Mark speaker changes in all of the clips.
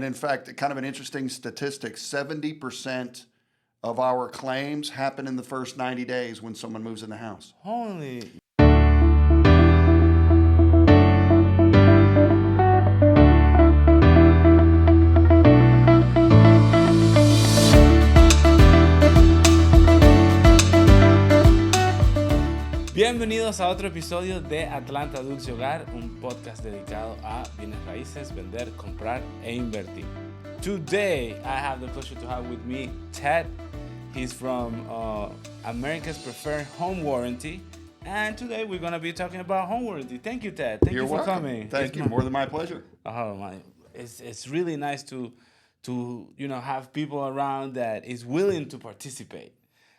Speaker 1: And in fact, kind of an interesting statistic, 70% of our claims happen in the first 90 days when someone moves in the house.
Speaker 2: Holy. Bienvenidos a otro episodio de Atlanta Dulce Hogar, un podcast dedicado a bienes raíces, vender, comprar e invertir. Today, I have the pleasure to have with me Ted. He's from America's Preferred Home Warranty. And today we're going to be talking about home warranty. Thank you, Ted. Thank
Speaker 1: You're
Speaker 2: you for
Speaker 1: welcome.
Speaker 2: coming.
Speaker 1: Thank you. More than my pleasure.
Speaker 2: Oh my, it's really nice to have people around that is willing to participate.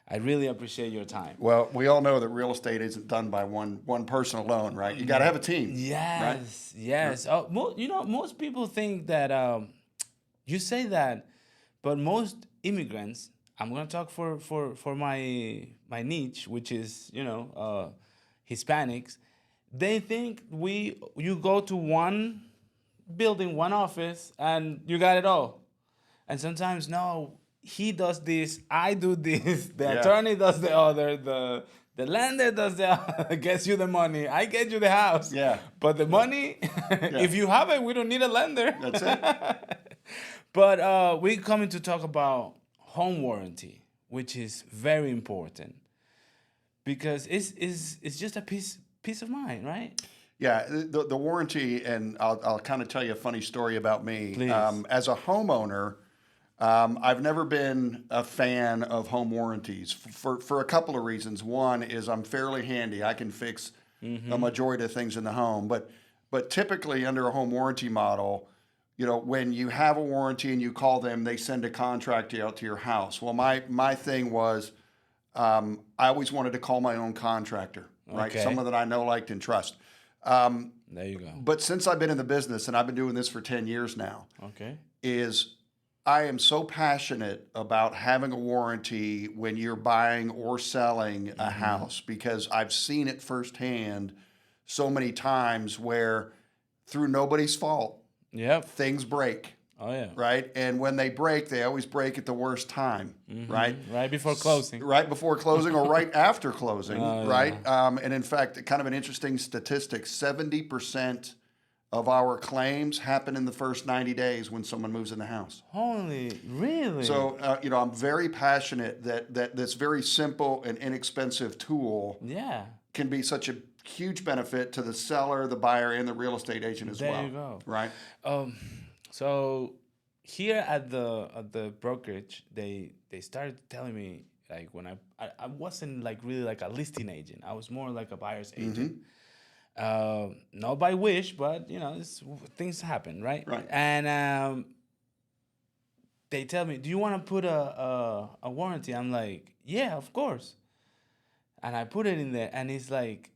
Speaker 2: I really appreciate your time.
Speaker 1: Well, we all know that real estate isn't done by one person alone, right? You got to have a team.
Speaker 2: Yes,
Speaker 1: right?
Speaker 2: yes. Oh, most people think that you say that, but most immigrants. I'm gonna talk for my niche, which is Hispanics. They think you go to one building, one office, and you got it all. And sometimes no. He does this, I do this, the attorney does the other, the lender does the other, gets you the money, I get you the house.
Speaker 1: Yeah.
Speaker 2: But the money, if you have it, we don't need a lender.
Speaker 1: That's it.
Speaker 2: But we're coming to talk about home warranty, which is very important because it's just a peace of mind, right?
Speaker 1: Yeah, the warranty, and I'll kind of tell you a funny story about me.
Speaker 2: Please.
Speaker 1: As a homeowner, I've never been a fan of home warranties for a couple of reasons. One is I'm fairly handy. I can fix a majority of things in the home. But typically under a home warranty model, when you have a warranty and you call them, they send a contract out to your house. Well, my thing was I always wanted to call my own contractor, right?
Speaker 2: Okay.
Speaker 1: Someone that I know, liked, and trust.
Speaker 2: There you go.
Speaker 1: But since I've been in the business, and I've been doing this for 10 years now,
Speaker 2: Okay.
Speaker 1: I am so passionate about having a warranty when you're buying or selling a house because I've seen it firsthand so many times where through nobody's fault, things break.
Speaker 2: Oh, yeah.
Speaker 1: Right? And when they break, they always break at the worst time, right?
Speaker 2: Right before closing.
Speaker 1: Right before closing or right after closing, right?
Speaker 2: Yeah.
Speaker 1: And in fact, kind of an interesting statistic, 70% of our claims happen in the first 90 days when someone moves in the house.
Speaker 2: Holy, really?
Speaker 1: So, I'm very passionate that this very simple and inexpensive tool can be such a huge benefit to the seller, the buyer, and the real estate agent as well.
Speaker 2: There you go.
Speaker 1: Right?
Speaker 2: So here at the brokerage, they started telling me, like, when I wasn't like really like a listing agent. I was more like a buyer's agent. Not by wish, but things happen, right?
Speaker 1: Right.
Speaker 2: And they tell me, do you want to put a warranty? I'm like, yeah, of course. And I put it in there, and it's like,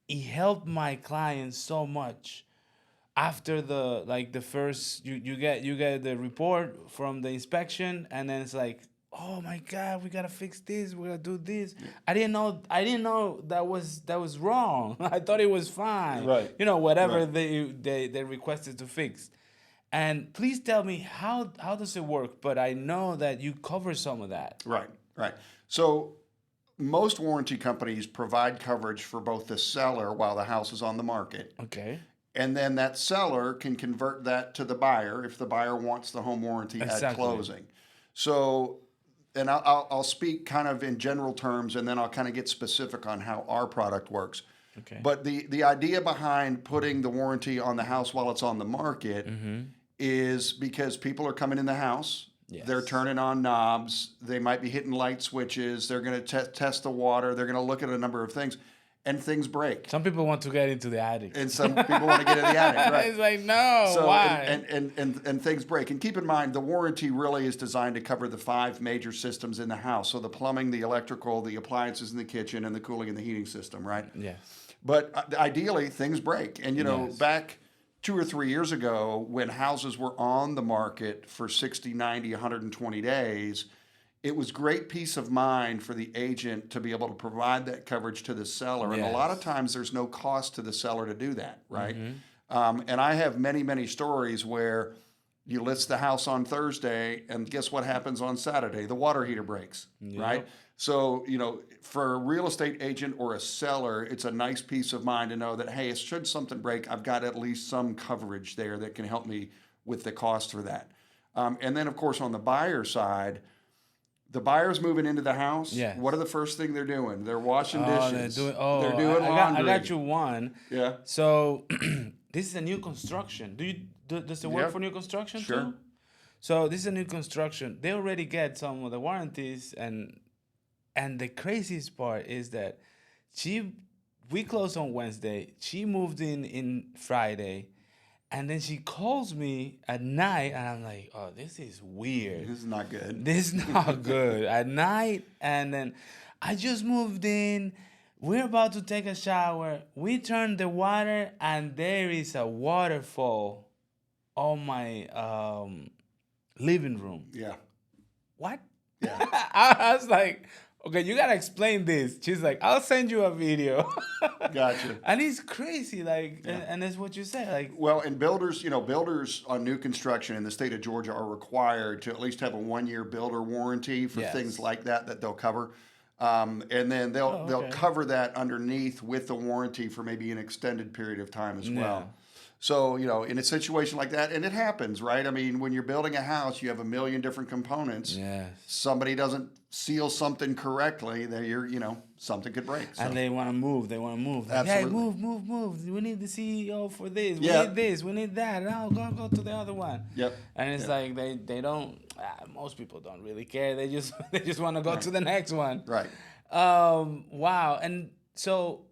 Speaker 2: it helped my clients so much. After the first, you get the report from the inspection, and then it's like, oh my God, we gotta fix this. We gotta do this. Yeah. I didn't know that was wrong. I thought it was fine.
Speaker 1: Right.
Speaker 2: Whatever they requested to fix. And please tell me how does it work? But I know that you cover some of that.
Speaker 1: Right. So most warranty companies provide coverage for both the seller while the house is on the market.
Speaker 2: Okay.
Speaker 1: And then that seller can convert that to the buyer if the buyer wants the home warranty at closing. So, and I'll speak kind of in general terms, and then I'll kind of get specific on how our product works.
Speaker 2: Okay.
Speaker 1: But the idea behind putting the warranty on the house while it's on the market is because people are coming in the house.
Speaker 2: Yes.
Speaker 1: They're turning on knobs. They might be hitting light switches. They're going to test the water. They're going to look at a number of things. And things break.
Speaker 2: Some people want to get into the attic.
Speaker 1: And some people want to get in the attic, right?
Speaker 2: It's like, no, why?
Speaker 1: And things break. And keep in mind, the warranty really is designed to cover the 5 major systems in the house. So the plumbing, the electrical, the appliances in the kitchen, and the cooling and the heating system, right?
Speaker 2: Yes.
Speaker 1: But ideally, things break. And, back 2 or 3 years ago, when houses were on the market for 60, 90, 120 days, it was great peace of mind for the agent to be able to provide that coverage to the seller. And a lot of times there's no cost to the seller to do that, right? And I have many, many stories where You list the house on Thursday, and guess what happens on Saturday? The water heater breaks, right? So, for a real estate agent or a seller, it's a nice peace of mind to know that, hey, should something break, I've got at least some coverage there that can help me with the cost for that. And then, of course, on the buyer side, the buyer's moving into the house.
Speaker 2: Yes.
Speaker 1: What are the first thing they're doing? They're washing dishes.
Speaker 2: They're
Speaker 1: They're
Speaker 2: doing
Speaker 1: doing laundry.
Speaker 2: I got you one.
Speaker 1: Yeah.
Speaker 2: So this is a new construction. Does it work for new construction too? So this is a new construction. They already get some of the warranties, and the craziest part is that we closed on Wednesday. She moved in Friday. And then she calls me at night, and I'm like, oh, this is weird.
Speaker 1: This is not good.
Speaker 2: This is not good. At night, and then I just moved in. We're about to take a shower. We turn the water, and there is a waterfall on my living room.
Speaker 1: Yeah.
Speaker 2: What?
Speaker 1: Yeah.
Speaker 2: I was like, okay, you gotta explain this. She's like, I'll send you a video.
Speaker 1: Gotcha.
Speaker 2: And it's crazy, and that's what you say,
Speaker 1: Well, and builders on new construction in the state of Georgia are required to at least have a 1-year builder warranty for things like that they'll cover. And then they'll cover that underneath with the warranty for maybe an extended period of time as well. So, in a situation like that, and it happens, right? I mean, when you're building a house, you have a million different components.
Speaker 2: Yes.
Speaker 1: Somebody doesn't seal something correctly, something could break. So.
Speaker 2: And they want to move. Like,
Speaker 1: Absolutely.
Speaker 2: hey, move. We need the CEO for this. We
Speaker 1: Yeah.
Speaker 2: need this. We need that. No, go to the other one.
Speaker 1: Yep.
Speaker 2: And it's like they don't. Most people don't really care. They just want to go to the next one.
Speaker 1: Right.
Speaker 2: Wow. And so,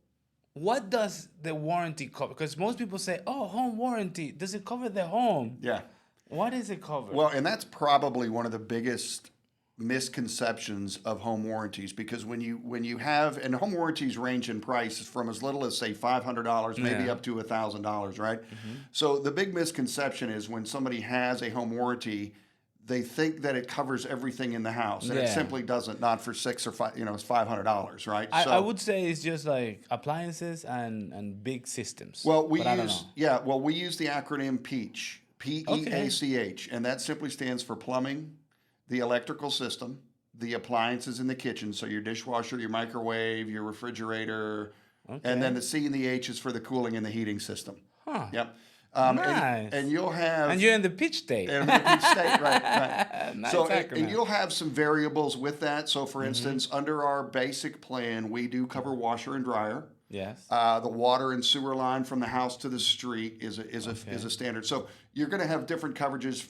Speaker 2: what does the warranty cover? Because most people say, "Oh, home warranty. Does it cover the home?"
Speaker 1: Yeah.
Speaker 2: What does it cover?
Speaker 1: Well, and that's probably one of the biggest misconceptions of home warranties, because when you have, and home warranties range in price from as little as say $500 maybe up to $1,000, right? Mm-hmm. So the big misconception is when somebody has a home warranty, they think that it covers everything in the house, and it simply doesn't. Not for $600 or $500, it's $500, right?
Speaker 2: I would say it's just like appliances and big systems.
Speaker 1: Well, we use the acronym PEACH, PEACH, and that simply stands for plumbing, the electrical system, the appliances in the kitchen, so your dishwasher, your microwave, your refrigerator, and then the C and the H is for the cooling and the heating system.
Speaker 2: Huh.
Speaker 1: Yep.
Speaker 2: Nice.
Speaker 1: And you'll have...
Speaker 2: And you're in the pitch state.
Speaker 1: And the pitch state, right.
Speaker 2: Nice
Speaker 1: so,
Speaker 2: acronym.
Speaker 1: and you'll have some variables with that. So, for instance, under our basic plan, we do cover washer and dryer.
Speaker 2: Yes.
Speaker 1: The water and sewer line from the house to the street is a standard. So you're going to have different coverages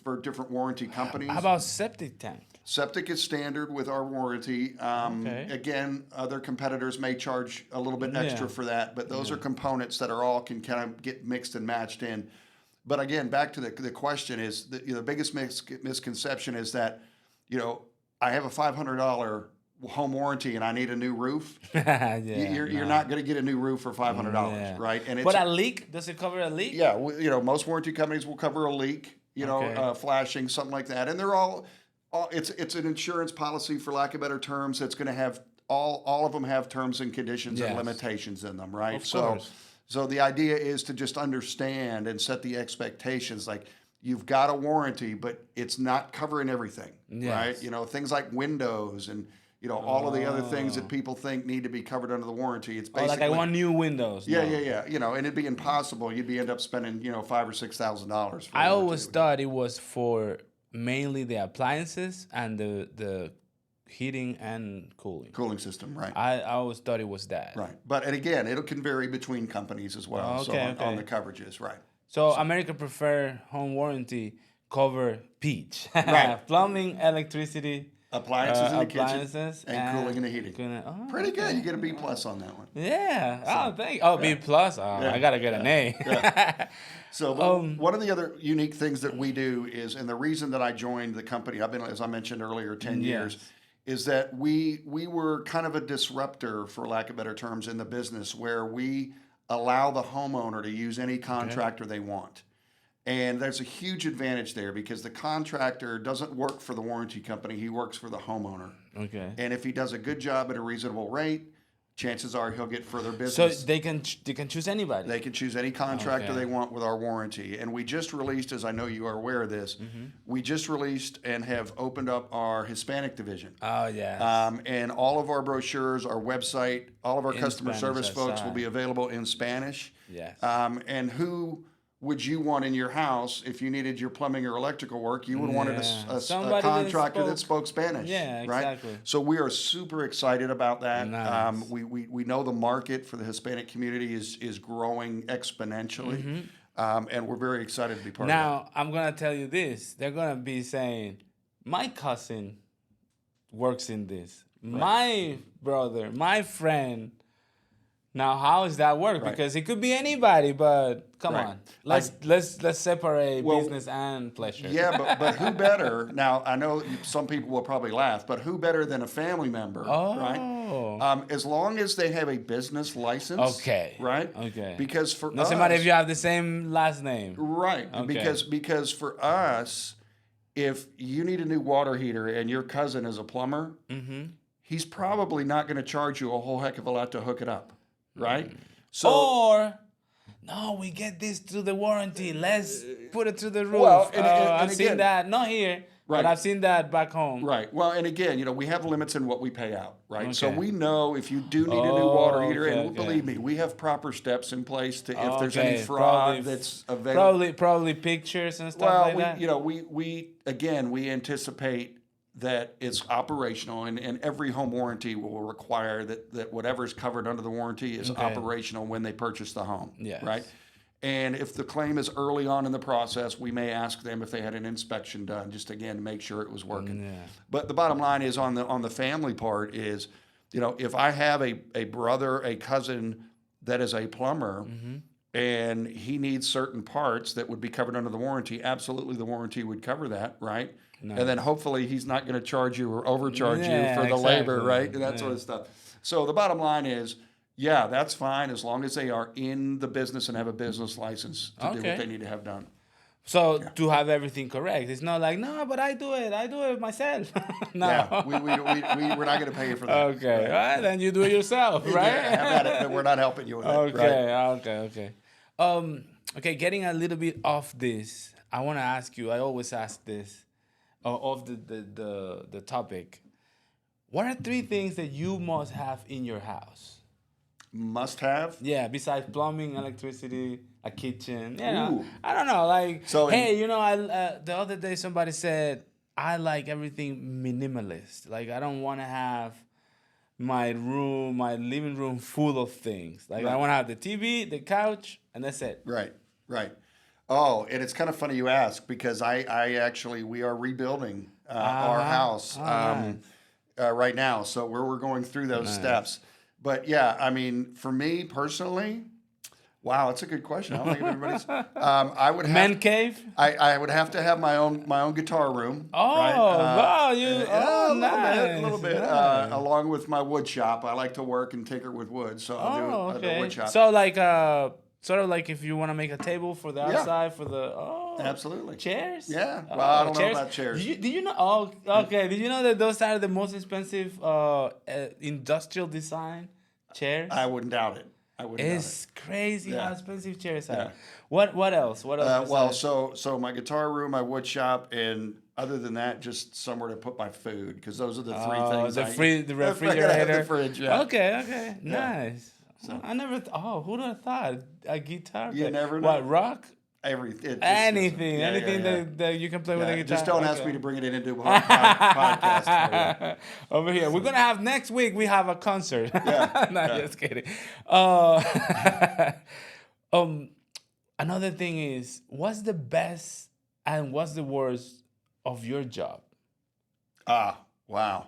Speaker 1: for different warranty companies.
Speaker 2: How about septic tank?
Speaker 1: Septic is standard with our warranty. Again, other competitors may charge a little bit extra for that, but those are components that can kind of get mixed and matched in. But again, back to the question is the biggest misconception is that I have a $500 home warranty and I need a new roof. You're not going to get a new roof for $500, right? And
Speaker 2: but a leak, does it cover a leak?
Speaker 1: Yeah, most warranty companies will cover a leak, flashing, something like that, and they're all it's an insurance policy, for lack of better terms. That's going to have all of them have terms and conditions and limitations in them, right?
Speaker 2: Of course.
Speaker 1: So the idea is to just understand and set the expectations. Like, you've got a warranty, but it's not covering everything, right? Things like windows and all of the other things that people think need to be covered under the warranty. It's basically
Speaker 2: like I want new windows.
Speaker 1: Yeah. And it'd be impossible. You'd end up spending $5,000 or $6,000.
Speaker 2: I always thought it was for mainly the appliances and the heating and cooling
Speaker 1: system, right?
Speaker 2: I always thought it was that.
Speaker 1: Right, and again, it can vary between companies as well. On the coverages, right?
Speaker 2: So America Prefer Home Warranty cover PEACH,
Speaker 1: right?
Speaker 2: Plumbing, electricity,
Speaker 1: appliances in the kitchen, and cooling and the heating. Pretty good.
Speaker 2: Okay.
Speaker 1: You get a B+ on that one.
Speaker 2: Yeah. B+. I gotta get an A.
Speaker 1: So one of the other unique things that we do is, and the reason that I joined the company, I've been, as I mentioned earlier, 10 years, is that we were kind of a disruptor, for lack of better terms, in the business, where we allow the homeowner to use any contractor they want. And there's a huge advantage there, because the contractor doesn't work for the warranty company. He works for the homeowner.
Speaker 2: Okay.
Speaker 1: And if he does a good job at a reasonable rate, chances are he'll get further
Speaker 2: So
Speaker 1: business.
Speaker 2: they can choose anybody.
Speaker 1: They can choose any contractor
Speaker 2: Okay.
Speaker 1: they want with our warranty. And we just released, as I know you are aware of this, we just released and have opened up our Hispanic division.
Speaker 2: Oh yeah.
Speaker 1: And all of our brochures, our website, all of our
Speaker 2: In
Speaker 1: customer
Speaker 2: Spanish,
Speaker 1: service
Speaker 2: I
Speaker 1: folks
Speaker 2: saw
Speaker 1: will be
Speaker 2: it.
Speaker 1: available in Spanish.
Speaker 2: Yes.
Speaker 1: And who would you want in your house if you needed your plumbing or electrical work? You would want a
Speaker 2: Somebody that
Speaker 1: contractor that spoke Spanish.
Speaker 2: Yeah,
Speaker 1: right?
Speaker 2: exactly.
Speaker 1: So we are super excited about that.
Speaker 2: Nice.
Speaker 1: We know the market for the Hispanic community is growing exponentially, and we're very excited to be part of
Speaker 2: Now I'm gonna tell you this. They're gonna be saying, my cousin works in this. My brother, my friend. Now, how does that work?
Speaker 1: Right.
Speaker 2: Because it could be anybody, but come
Speaker 1: Right.
Speaker 2: on, let's separate
Speaker 1: Well,
Speaker 2: business and pleasure.
Speaker 1: that. Yeah, but who better? Now I know some people will probably laugh, but who better than a family member, right?
Speaker 2: Oh.
Speaker 1: As long as they have a business license,
Speaker 2: Okay.
Speaker 1: right?
Speaker 2: Okay.
Speaker 1: Because for
Speaker 2: Doesn't
Speaker 1: us,
Speaker 2: matter if you have the same last name.
Speaker 1: right?
Speaker 2: Okay.
Speaker 1: Because for us, if you need a new water heater and your cousin is a plumber, he's probably not going to charge you a whole heck of a lot to hook it up, right? So.
Speaker 2: Or, no, we get this through the warranty. Let's put it through the roof.
Speaker 1: Well, and
Speaker 2: I've seen
Speaker 1: again-
Speaker 2: that, not here,
Speaker 1: Right.
Speaker 2: but I've seen that back home.
Speaker 1: Right. Well, and again, we have limits in what we pay out, right? So
Speaker 2: Okay.
Speaker 1: we know if you do need a new water heater,
Speaker 2: okay,
Speaker 1: and
Speaker 2: okay.
Speaker 1: believe me, we have proper steps in place to if there's any
Speaker 2: Okay,
Speaker 1: fraud
Speaker 2: probably-
Speaker 1: that's available.
Speaker 2: Probably pictures and stuff
Speaker 1: Well,
Speaker 2: like that.
Speaker 1: we anticipate that it's operational, and every home warranty will require that whatever's covered under the warranty is operational when they purchase the home.
Speaker 2: Yes.
Speaker 1: Right. And if the claim is early on in the process, we may ask them if they had an inspection done, just again to make sure it was working.
Speaker 2: Yeah.
Speaker 1: But the bottom line is on the family part is, if I have a brother, a cousin that is a plumber, and he needs certain parts that would be covered under the warranty, absolutely the warranty would cover that, right?
Speaker 2: Nice.
Speaker 1: And then hopefully he's not going to charge you or overcharge you
Speaker 2: Yeah,
Speaker 1: for the labor,
Speaker 2: exactly.
Speaker 1: right? And that sort of stuff. So the bottom line is, yeah, that's fine as long as they are in the business and have a business license to do what
Speaker 2: Okay.
Speaker 1: they need to have done.
Speaker 2: So to have everything correct, it's not like, no, but I do it myself. No.
Speaker 1: Yeah, we're not going to pay you for that.
Speaker 2: Okay, all right, then you do it yourself, right?
Speaker 1: Yeah, have at it, but we're not helping you with it.
Speaker 2: Okay,
Speaker 1: Right?
Speaker 2: okay. Okay, getting a little bit off this, I want to ask you, I always ask this, of the topic. What are 3 things that you must have in your house?
Speaker 1: Must have.
Speaker 2: Yeah, besides plumbing, electricity, a kitchen.
Speaker 1: Ooh.
Speaker 2: I don't know. Like,
Speaker 1: So
Speaker 2: hey, I the other day somebody said I like everything minimalist. Like, I don't want to have my living room full of things. Like, I want to have the TV, the couch, and that's it.
Speaker 1: Right. Oh, and it's kind of funny you ask because we are rebuilding our house right now. So we're going through those steps. But yeah, I mean, for me personally, wow, that's a good question. I don't think everybody's. I would have
Speaker 2: Man cave.
Speaker 1: I would have to have my own guitar room.
Speaker 2: Oh,
Speaker 1: right?
Speaker 2: wow!
Speaker 1: A little bit.
Speaker 2: Nice.
Speaker 1: Along with my wood shop, I like to work and tinker with wood, so I'll do the wood shop.
Speaker 2: So like sort of like if you want to make a table for the outside for the
Speaker 1: Absolutely.
Speaker 2: chairs.
Speaker 1: Yeah. Well, I don't know about chairs.
Speaker 2: Did you know? Oh, okay. Did you know that those are the most expensive industrial design chairs?
Speaker 1: I wouldn't doubt it.
Speaker 2: It's crazy
Speaker 1: Yeah.
Speaker 2: how expensive chairs are.
Speaker 1: Yeah.
Speaker 2: What else? What else?
Speaker 1: Well,
Speaker 2: besides-
Speaker 1: so my guitar room, my wood shop, and other than that, just somewhere to put my food because those are the 3 things.
Speaker 2: the
Speaker 1: I
Speaker 2: refrigerator.
Speaker 1: have the fridge. Yeah.
Speaker 2: Okay. Nice. I never. Who would have thought a guitar?
Speaker 1: You
Speaker 2: player.
Speaker 1: never know.
Speaker 2: What, rock?
Speaker 1: Anything
Speaker 2: That you can play with a guitar.
Speaker 1: Just don't ask
Speaker 2: Okay.
Speaker 1: me to bring it in and do a podcast for you.
Speaker 2: Over here, we're gonna have next week. We have a concert.
Speaker 1: Yeah,
Speaker 2: No,
Speaker 1: yeah.
Speaker 2: just kidding. Another thing is, what's the best and what's the worst of your job?
Speaker 1: Wow.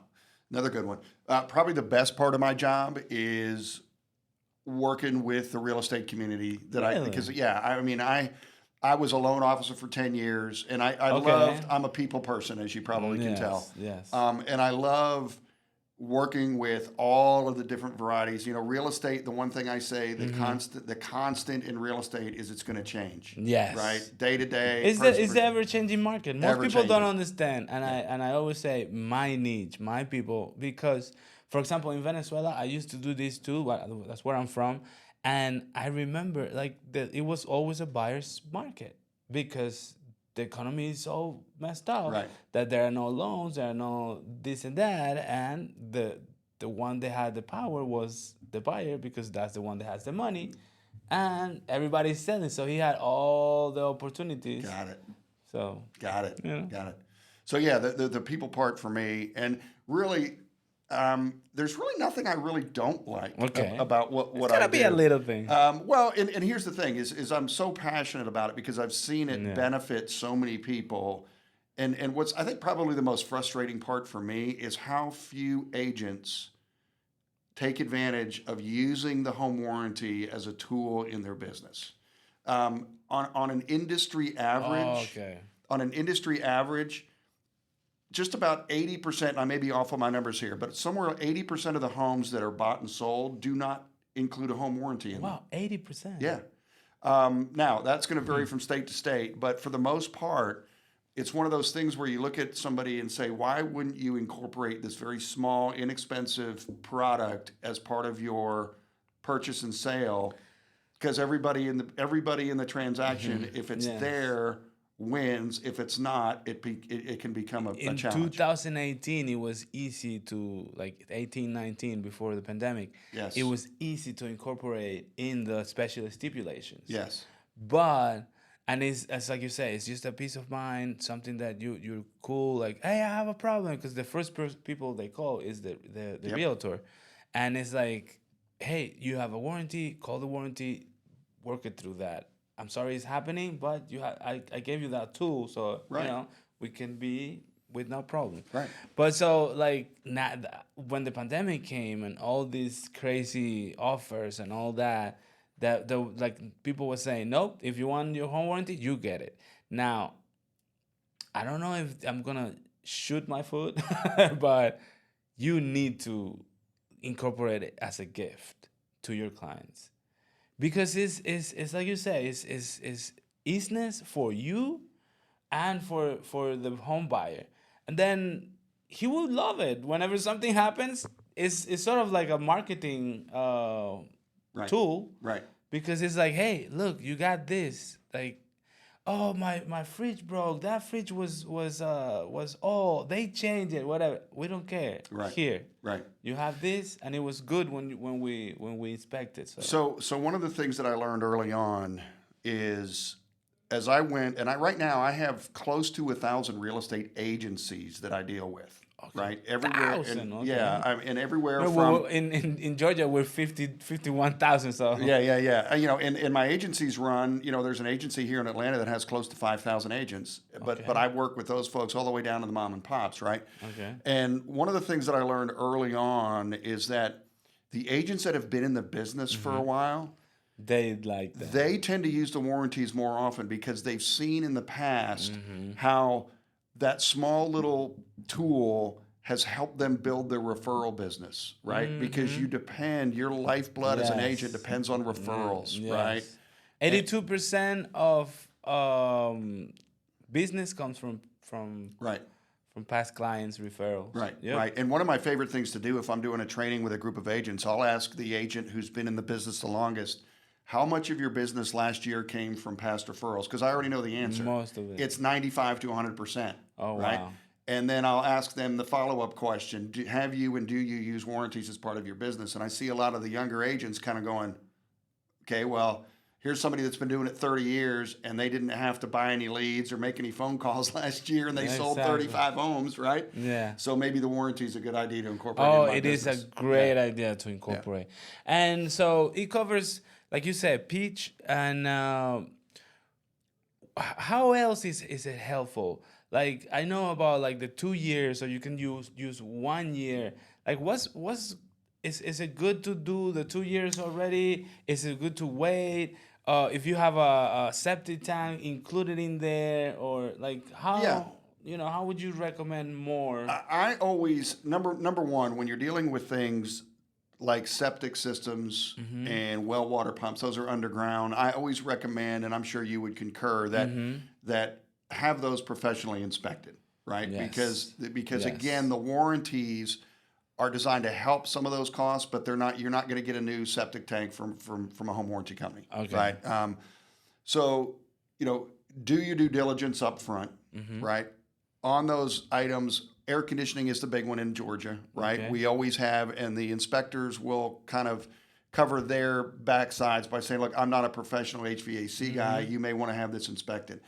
Speaker 1: Another good one. Probably the best part of my job is working with the real estate community I was a loan officer for 10 years and I'm a people person, as you probably can tell.
Speaker 2: Yes.
Speaker 1: And I love working with all of the different varieties. Real estate, the one thing I say, the constant in real estate is it's going to change.
Speaker 2: Yes.
Speaker 1: Right? Day to day.
Speaker 2: It's the ever-changing market. Most people don't understand. And I always say my niche, my people, because For example, in Venezuela, I used to do this too. That's where I'm from. And I remember it was always a buyer's market because the economy is so messed up
Speaker 1: Right.
Speaker 2: that there are no loans, there are no this and that. And the one that had the power was the buyer because that's the one that has the money. And everybody's selling. So he had all the opportunities.
Speaker 1: Got it.
Speaker 2: So
Speaker 1: Got it.
Speaker 2: you know.
Speaker 1: Got it. So yeah, the people part for me, and really, there's really nothing I really don't like about what
Speaker 2: It's
Speaker 1: I
Speaker 2: gotta
Speaker 1: do.
Speaker 2: be a little thing.
Speaker 1: Well, and here's the thing: is I'm so passionate about it because I've seen it
Speaker 2: Yeah.
Speaker 1: benefit so many people, and what's I think probably the most frustrating part for me is how few agents take advantage of using the home warranty as a tool in their business. On an industry average, on an industry average, just about 80%, and I may be off on my numbers here, but somewhere 80% of the homes that are bought and sold do not include a home warranty in them.
Speaker 2: Wow, 80%.
Speaker 1: Yeah. Now, that's going to vary from state to state, but for the most part, it's one of those things where you look at somebody and say, why wouldn't you incorporate this very small, inexpensive product as part of your purchase and sale? Because everybody in the transaction, if it's there, wins. If it's not, it can become a challenge.
Speaker 2: In 2018, it was easy to 18, 19 before the pandemic.
Speaker 1: Yes.
Speaker 2: It was easy to incorporate in the special stipulations.
Speaker 1: Yes.
Speaker 2: But and it's like you say, it's just a peace of mind, something that you're cool. Like, hey, I have a problem, because the first people they call is the realtor, and it's like, hey, you have a warranty. Call the warranty, work it through that. I'm sorry it's happening, but I gave you that tool, so we can be with no problem.
Speaker 1: Right.
Speaker 2: But so when the pandemic came and all these crazy offers and all that, people were saying, nope, if you want your home warranty, you get it. Now, I don't know if I'm gonna shoot my foot, but you need to incorporate it as a gift to your clients. Because it's like you say, it's easiness for you and for the home buyer. And then he will love it. Whenever something happens, it's sort of like a marketing tool.
Speaker 1: Right.
Speaker 2: Because it's like, hey, look, you got this. Like, oh, my fridge broke. That fridge was old. They changed it, whatever. We don't care.
Speaker 1: Right.
Speaker 2: Here.
Speaker 1: Right.
Speaker 2: You have this, and it was good when we inspected.
Speaker 1: So one of the things that I learned early on is, as I went, and right now I have close to 1,000 real estate agencies that I deal with. Okay. Right, everywhere.
Speaker 2: 1,000, okay.
Speaker 1: Yeah, and everywhere
Speaker 2: no,
Speaker 1: from
Speaker 2: in Georgia we're 51,000. So
Speaker 1: yeah. And my agencies run. There's an agency here in Atlanta that has close to 5,000 agents, but I work with those folks all the way down to the mom and pops, right?
Speaker 2: Okay.
Speaker 1: And one of the things that I learned early on is that the agents that have been in the business for a while,
Speaker 2: they like that.
Speaker 1: They tend to use the warranties more often because they've seen in the past how that small little tool has helped them build their referral business, right? Because your lifeblood as an agent depends on referrals, right?
Speaker 2: 82% of business comes from past clients' referrals.
Speaker 1: Right,
Speaker 2: Yep.
Speaker 1: right. And one of my favorite things to do if I'm doing a training with a group of agents, I'll ask the agent who's been in the business the longest, how much of your business last year came from past referrals? Because I already know the answer.
Speaker 2: Most of it.
Speaker 1: It's 95 to 100%.
Speaker 2: Oh,
Speaker 1: right?
Speaker 2: wow.
Speaker 1: And then I'll ask them the follow-up question, do you use warranties as part of your business? And I see a lot of the younger agents kind of going, okay, well, here's somebody that's been doing it 30 years and they didn't have to buy any leads or make any phone calls last year and they sold 35 homes, right?
Speaker 2: Yeah.
Speaker 1: So maybe the warranty is a good idea to incorporate
Speaker 2: in
Speaker 1: my
Speaker 2: it
Speaker 1: business.
Speaker 2: is a great idea to incorporate. And so it covers, like you said, pitch, and how else is it helpful? Like, I know about like the 2 years, so you can use 1 year. Like, is it good to do the 2 years already? Is it good to wait? If you have a septic tank included in there, or like how how would you recommend more?
Speaker 1: I always number one, when you're dealing with things like septic systems and well water pumps, those are underground. I always recommend, and I'm sure you would concur, that have those professionally inspected, right?
Speaker 2: Yes.
Speaker 1: Because again, the warranties are designed to help some of those costs, but they're not. You're not going to get a new septic tank from a home warranty company,
Speaker 2: Okay.
Speaker 1: right? So do your due diligence up front, right? On those items, air conditioning is the big one in Georgia, right?
Speaker 2: Okay.
Speaker 1: We always have, and the inspectors will kind of cover their backsides by saying, look, I'm not a professional HVAC guy. You may want to have this inspected.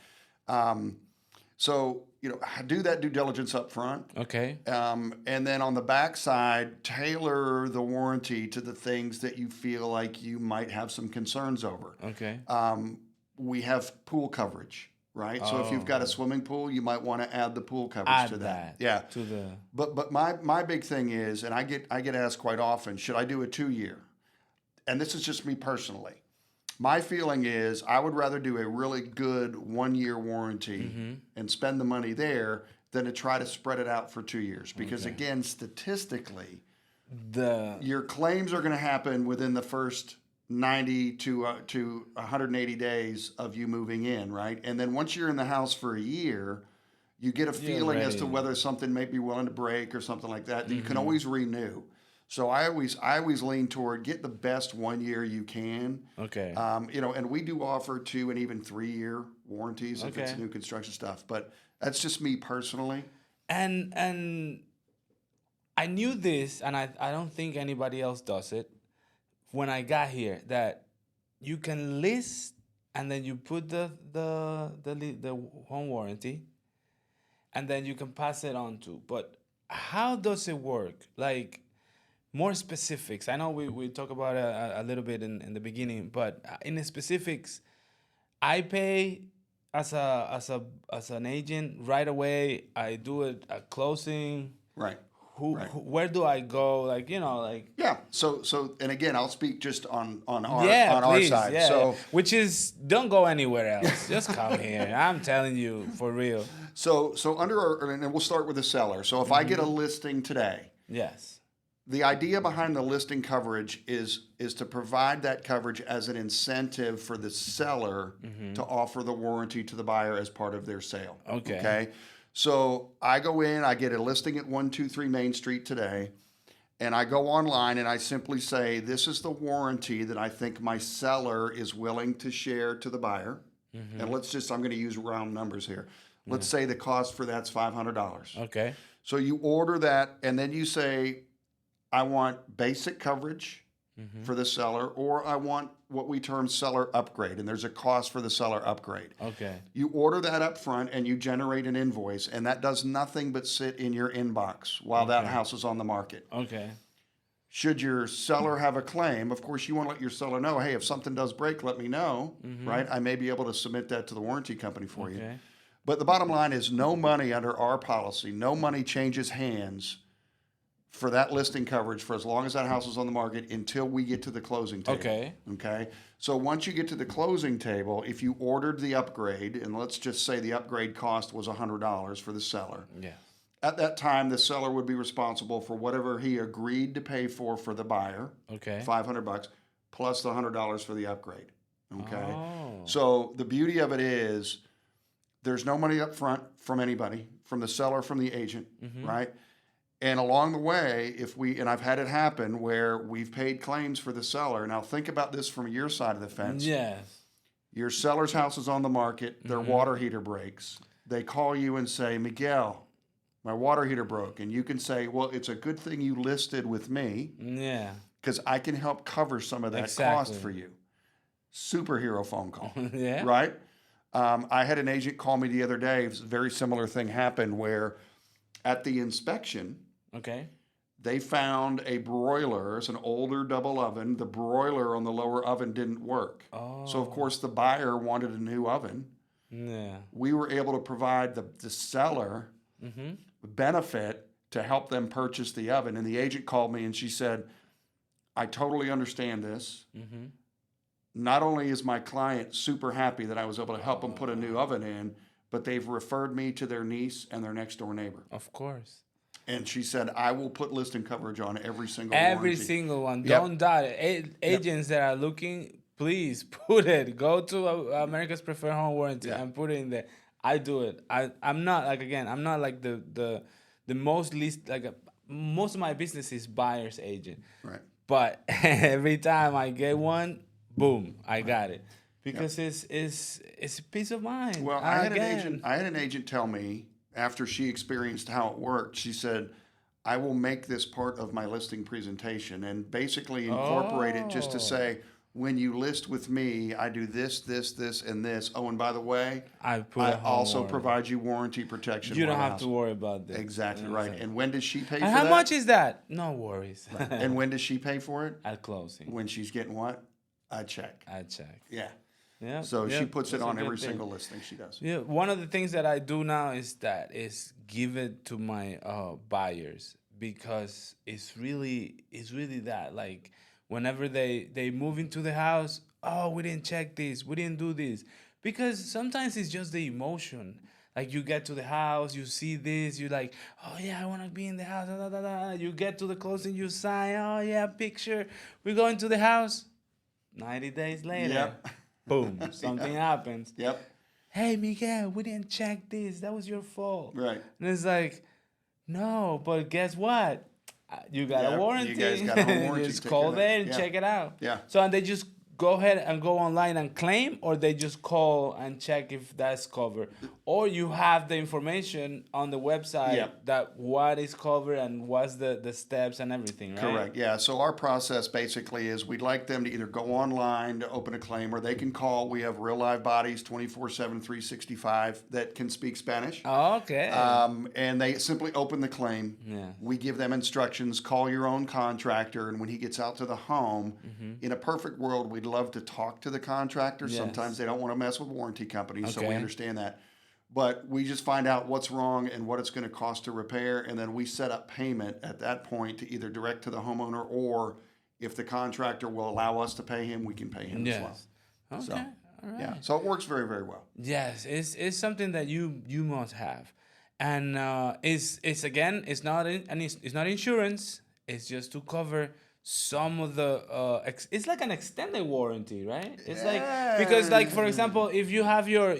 Speaker 1: So, do that due diligence up front.
Speaker 2: Okay.
Speaker 1: And then on the backside, tailor the warranty to the things that you feel like you might have some concerns over.
Speaker 2: Okay.
Speaker 1: We have pool coverage, right? So if you've got a swimming pool, you might want to add the pool coverage to that. Yeah.
Speaker 2: To the.
Speaker 1: But my big thing is, and I get asked quite often, should I do a 2-year? And this is just me personally. My feeling is I would rather do a really good 1-year warranty and spend the money there than to try to spread it out for 2 years. Because again, statistically, your claims are going to happen within the first 90 to 180 days of you moving in, right? And then once you're in the house for a year, you get a feeling as to whether something may be willing to break or something like that. You can always renew. So I always lean toward get the best 1 year you can.
Speaker 2: Okay.
Speaker 1: And we do offer 2 and even 3-year warranties if it's new construction stuff. But that's just me personally.
Speaker 2: And I knew this, and I don't think anybody else does it. When I got here, that you can list and then you put the home warranty, and then you can pass it on to. But how does it work? Like, more specifics. I know we talk about a little bit in the beginning, but in the specifics, I pay as an agent right away. I do a closing.
Speaker 1: Right.
Speaker 2: Where do I go?
Speaker 1: Yeah. So and again, I'll speak just on our
Speaker 2: please,
Speaker 1: side.
Speaker 2: Yeah,
Speaker 1: so
Speaker 2: which is don't go anywhere else. Just come here. I'm telling you for real.
Speaker 1: So under our, and we'll start with the seller. So if I get a listing today,
Speaker 2: yes.
Speaker 1: The idea behind the listing coverage is to provide that coverage as an incentive for the seller to offer the warranty to the buyer as part of their sale. Okay. So I go in, I get a listing at 123 Main Street today, and I go online and I simply say, this is the warranty that I think my seller is willing to share to the buyer. And I'm going to use round numbers here. Let's say the cost for that's $500.
Speaker 2: Okay.
Speaker 1: So you order that, and then you say, I want basic coverage for the seller, or I want what we term seller upgrade, and there's a cost for the seller upgrade.
Speaker 2: Okay.
Speaker 1: You order that up front, and you generate an invoice, and that does nothing but sit in your inbox while that house is on the market.
Speaker 2: Okay.
Speaker 1: Should your seller have a claim, of course, you want to let your seller know, hey, if something does break, let me know, right? I may be able to submit that to the warranty company for you. But the bottom line is no money under our policy, no money changes hands for that listing coverage for as long as that house is on the market until we get to the closing table. Okay. So once you get to the closing table, if you ordered the upgrade, and let's just say the upgrade cost was $100 for the seller.
Speaker 2: Yeah.
Speaker 1: At that time, the seller would be responsible for whatever he agreed to pay for the buyer.
Speaker 2: Okay.
Speaker 1: $500 plus the $100 for the upgrade. Okay.
Speaker 2: Oh.
Speaker 1: So the beauty of it is there's no money up front from anybody, from the seller, from the agent, right? And along the way, and I've had it happen where we've paid claims for the seller. Now think about this from your side of the fence.
Speaker 2: Yes.
Speaker 1: Your seller's house is on the market. Their water heater breaks. They call you and say, Miguel, my water heater broke. And you can say, well, it's a good thing you listed with me.
Speaker 2: Yeah.
Speaker 1: Because I can help cover some of that cost for you. Superhero phone call.
Speaker 2: Yeah.
Speaker 1: Right? I had an agent call me the other day. A very similar thing happened where at the inspection, they found a broiler. It's an older double oven. The broiler on the lower oven didn't work.
Speaker 2: Oh.
Speaker 1: So, of course, the buyer wanted a new oven.
Speaker 2: Yeah.
Speaker 1: We were able to provide the seller benefit to help them purchase the oven. And the agent called me and she said, I totally understand this. Not only is my client super happy that I was able to help them put a new oven in, but they've referred me to their niece and their next door neighbor.
Speaker 2: Of course.
Speaker 1: And she said, I will put listing coverage on every single
Speaker 2: Every
Speaker 1: warranty.
Speaker 2: single one. Don't doubt it. Agents that are looking, please put it. Go to America's Preferred Home Warranty and put it in there. I do it. I'm not like the most least, most of my business is buyer's agent.
Speaker 1: Right.
Speaker 2: But every time I get one, boom, I got it. Because it's peace of mind.
Speaker 1: Well, I had an agent tell me after she experienced how it worked. She said, "I will make this part of my listing presentation and basically incorporate it just to say, when you list with me, I do this, this, this, and this. Oh, and by the way, I also provide you warranty protection.
Speaker 2: You don't have to worry about this."
Speaker 1: Exactly right. And when does she pay for
Speaker 2: that? How much is that? No worries.
Speaker 1: Right. And when does she pay for it?
Speaker 2: At closing.
Speaker 1: When she's getting what? A check.
Speaker 2: A check.
Speaker 1: Yeah.
Speaker 2: Yeah.
Speaker 1: So she puts it on every single listing she does.
Speaker 2: Yeah. One of the things that I do now is give it to my buyers, because it's really that, like, whenever they move into the house, oh, we didn't check this, we didn't do this, because sometimes it's just the emotion. Like, you get to the house, you see this, you're like, oh yeah, I want to be in the house. Da, da, da, da. You get to the closing, you sign, oh yeah, picture. We're going to the house. 90 days later. Yep. Boom, something happens.
Speaker 1: Yep.
Speaker 2: Hey, Miguel, we didn't check this. That was your fault.
Speaker 1: Right.
Speaker 2: And it's like, no, but guess what? You got a warranty.
Speaker 1: You guys got a warranty.
Speaker 2: Just call there and check it out.
Speaker 1: Yeah.
Speaker 2: So, and they just go ahead and go online and claim, or they just call and check if that's covered, or you have the information on the website that what is covered and what's the steps and everything, right?
Speaker 1: Correct. Yeah. So our process basically is we'd like them to either go online to open a claim, or they can call. We have real live bodies 24/7, 365 that can speak Spanish.
Speaker 2: Oh, okay.
Speaker 1: And they simply open the claim.
Speaker 2: Yeah.
Speaker 1: We give them instructions. Call your own contractor, and when he gets out to the home, in a perfect world, we'd love to talk to the contractor.
Speaker 2: Yes.
Speaker 1: Sometimes they don't want to mess with warranty companies, so we
Speaker 2: Okay.
Speaker 1: understand that. But we just find out what's wrong and what it's going to cost to repair, and then we set up payment at that point to either direct to the homeowner, or if the contractor will allow us to pay him, we can pay him as well.
Speaker 2: Okay.
Speaker 1: So,
Speaker 2: all right.
Speaker 1: yeah, so it works very, very well.
Speaker 2: Yes, it's something that you must have, and it's again, it's not insurance. It's just to cover some of the it's like an extended warranty, right? It's like, because, like, for example, if you have your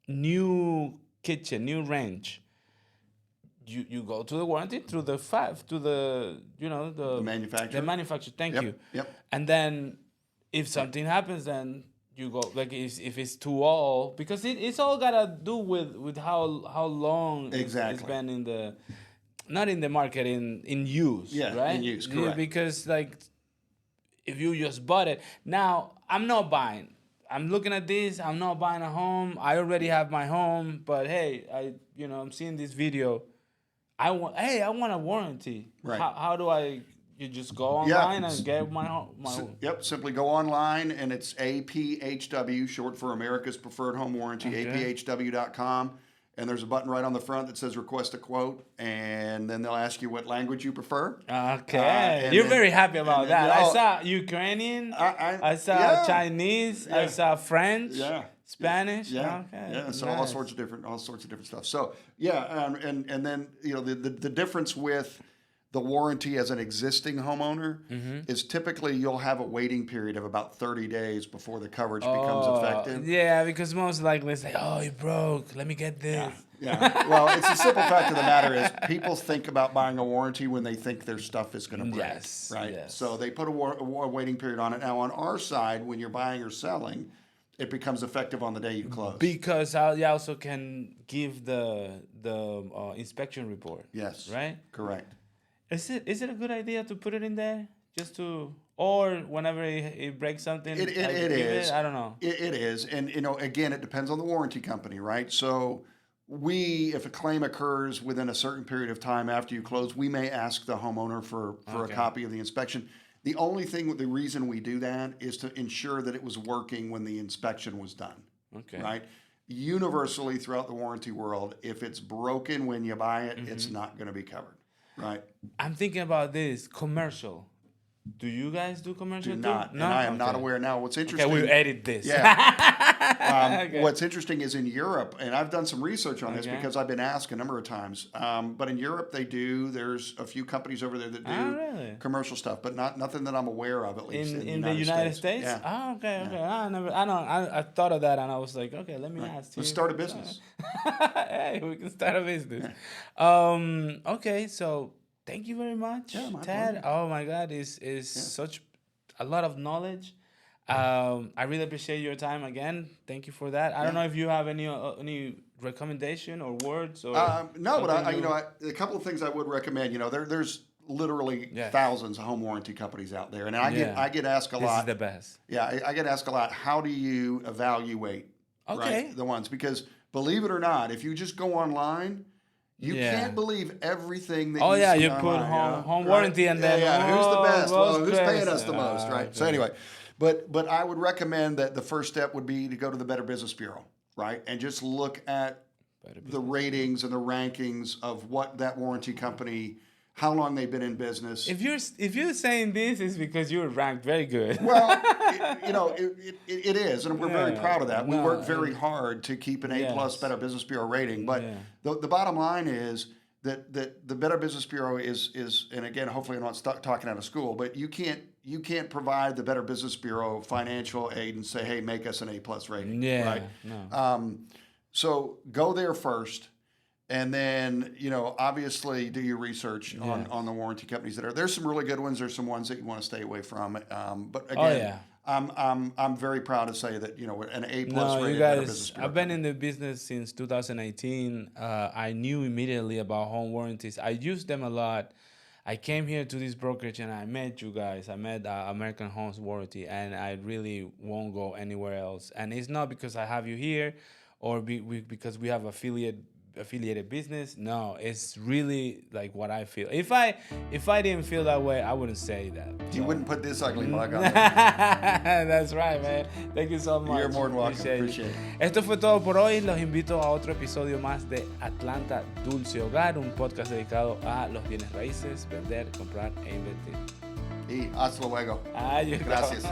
Speaker 2: new kitchen, new range, you go to the warranty through the
Speaker 1: manufacturer.
Speaker 2: The manufacturer. Thank you.
Speaker 1: Yep.
Speaker 2: And then if something happens, then you go, like, if it's too old, because it's all gotta do with how long it's been in the. Not in the market, in use, right?
Speaker 1: In use, correct.
Speaker 2: Because, like, if you just bought it, now I'm not buying. I'm looking at this. I'm not buying a home. I already have my home, but hey, I'm seeing this video. I want a warranty.
Speaker 1: Right.
Speaker 2: How do I? You just go online and get my home.
Speaker 1: Yep. Simply go online, and it's APHW, short for America's Preferred Home Warranty.
Speaker 2: Okay.
Speaker 1: APHW.com. And there's a button right on the front that says request a quote, and then they'll ask you what language you prefer.
Speaker 2: Okay. You're very happy about that. I saw Ukrainian, I saw Chinese, I saw French, Spanish.
Speaker 1: Yeah.
Speaker 2: Okay.
Speaker 1: Yeah. So
Speaker 2: nice.
Speaker 1: all sorts of different stuff. So and then the difference with the warranty as an existing homeowner is typically you'll have a waiting period of about 30 days before the coverage becomes effective.
Speaker 2: Yeah, because most likely it's like, oh, it broke. Let me get this.
Speaker 1: Yeah. Well, it's the simple fact of the matter is people think about buying a warranty when they think their stuff is going to break.
Speaker 2: Yes.
Speaker 1: Right.
Speaker 2: Yes.
Speaker 1: So they put a waiting period on it. Now, on our side, when you're buying or selling, it becomes effective on the day you close.
Speaker 2: Because you also can give the inspection report.
Speaker 1: Yes.
Speaker 2: Right?
Speaker 1: Correct.
Speaker 2: Is it a good idea to put it in there, just to, or whenever it breaks something?
Speaker 1: It is.
Speaker 2: I don't know.
Speaker 1: It is, and again, it depends on the warranty company, right? So if a claim occurs within a certain period of time after you close, we may ask the homeowner for a copy of the inspection. The reason we do that is to ensure that it was working when the inspection was done.
Speaker 2: Okay.
Speaker 1: Right. Universally throughout the warranty world, if it's broken when you buy it, it's not going to be covered. Right.
Speaker 2: I'm thinking about this commercial. Do you guys do commercial?
Speaker 1: Do not.
Speaker 2: No?
Speaker 1: And I am not aware now. What's interesting.
Speaker 2: Okay, we'll edit this.
Speaker 1: Yeah.
Speaker 2: Okay.
Speaker 1: What's interesting is in Europe, and I've done some research on this
Speaker 2: Okay.
Speaker 1: because I've been asked a number of times. But in Europe, there's a few companies over there that do
Speaker 2: Really?
Speaker 1: commercial stuff, but nothing that I'm aware of, at least
Speaker 2: In the United States?
Speaker 1: Yeah.
Speaker 2: Oh, okay. I thought of that and I was like, okay, let me ask you.
Speaker 1: Let's start a business.
Speaker 2: Hey, we can start a business. Okay, so thank you very much,
Speaker 1: Yeah, my
Speaker 2: Ted.
Speaker 1: pleasure.
Speaker 2: Oh my God, is such a lot of knowledge. I really appreciate your time again. Thank you for that. I don't know if you have any recommendation or words or
Speaker 1: No, but
Speaker 2: something
Speaker 1: a couple of things I would recommend. There's literally thousands of home warranty companies out there, and I get asked a
Speaker 2: This
Speaker 1: lot.
Speaker 2: is the best.
Speaker 1: Yeah, I get asked a lot. How do you evaluate right, the ones? Because believe it or not, if you just go online, you can't believe everything that you see
Speaker 2: you put
Speaker 1: online,
Speaker 2: home warranty and then
Speaker 1: who's the best? Well, who's
Speaker 2: crazy?
Speaker 1: paying us the most, right?
Speaker 2: Okay.
Speaker 1: So anyway, but I would recommend that the first step would be to go to the Better Business Bureau, right, and just look at the ratings and the rankings of what that warranty company, how long they've been in business.
Speaker 2: If you're saying this, is because you're ranked very good.
Speaker 1: Well, it is, and we're very proud of that. We work very hard to keep an A+ Better Business Bureau rating. But the bottom line is that the Better Business Bureau is, and again, hopefully I'm not stuck talking out of school, but you can't provide the Better Business Bureau financial aid and say, hey, make us an A+ rating.
Speaker 2: Yeah.
Speaker 1: Right?
Speaker 2: No.
Speaker 1: So go there first. And then, obviously do your research on the warranty companies that are. There's some really good ones. There's some ones that you want to stay away from. But again, I'm very proud to say that an A+ rated Better Business Bureau.
Speaker 2: I've been in the business since 2018. I knew immediately about home warranties. I used them a lot. I came here to this brokerage and I met you guys. I met American Homes Warranty, and I really won't go anywhere else. And it's not because I have you here, or because we have affiliated business. No, it's really like what I feel. If I didn't feel that way, I wouldn't say that.
Speaker 1: You wouldn't put this ugly mug on.
Speaker 2: That's right, man. Thank you so much.
Speaker 1: You're more than welcome. Appreciate it.
Speaker 2: Esto fue todo por hoy. Los invito a otro episodio más de Atlanta Dulce Hogar, un podcast dedicado a los bienes raíces, vender, comprar e invertir.
Speaker 1: Y hasta luego.
Speaker 2: Adiós.
Speaker 1: Gracias.